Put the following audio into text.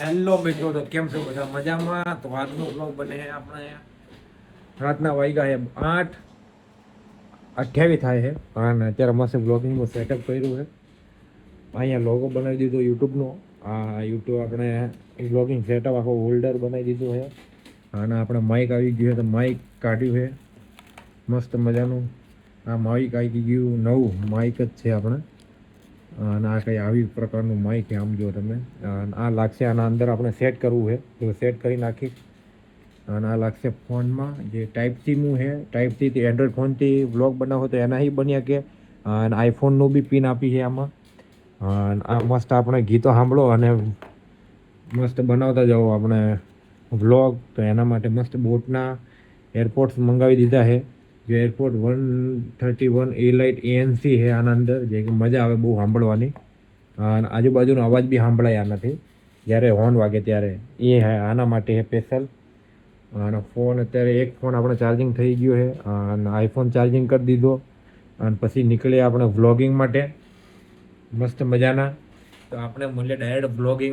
Hello મિત્રો, તો કેમ છો બધા? મજામાં? તો આજનો બ્લોગ બને આપણે રાતના વાગ્યા છે 8:28 થાય છે અને અત્યારે મસ્ત બ્લોગિંગનું સેટઅપ કર્યું છે. અહીંયા લોગો બનાવી દીધો યુટ્યુબનો. આ યુટ્યુબ આપણે બ્લોગિંગ સેટઅપ આખો હોલ્ડર બનાવી દીધું છે અને આપણે માઇક આવી ગયું છે, તો માઇક કાઢ્યું છે મસ્ત મજાનું. આ માઇક આવી ગયું નવું માઇક જ છે આપણે, અને આ કંઈ આવી પ્રકારનું માઇક છે. આમ જો તમે આ લાગશે, આના અંદર આપણે સેટ કરવું છે તો સેટ કરી નાખીશ. અને આ લાગશે ફોનમાં, જે ટાઈપ સીનું છે. ટાઈપ સીથી એન્ડ્રોઈડ ફોનથી વ્લોગ બનાવો તો એનાથી બન્યા કે, અને આઈફોનનું બી પિન આપી છે આમાં. અને આ મસ્ત આપણે ગીતો સાંભળો અને મસ્ત બનાવતા જાઓ આપણે વ્લોગ. તો એના માટે મસ્ત બોટના એરપોર્ટ્સ મંગાવી દીધા છે, જે એરપોર્ટ 131 એલાઇટ ANC છે આના અંદર, જે મજા આવે બહુ સાંભળવાની. અને આજુબાજુનો અવાજ બી સાંભળાય આનાથી, જ્યારે હોર્ન વાગે ત્યારે. એ આના માટે છે સ્પેશિયલ. અને ફોન અત્યારે એક ફોન આપણે ચાર્જિંગ થઈ ગયો છે અને આઈફોન ચાર્જિંગ કરી દીધો. અને પછી નીકળીએ આપણે વ્લોગિંગ માટે મસ્ત મજાના. તો આપણે મળીએ ડાયરેક્ટ વ્લોગિંગ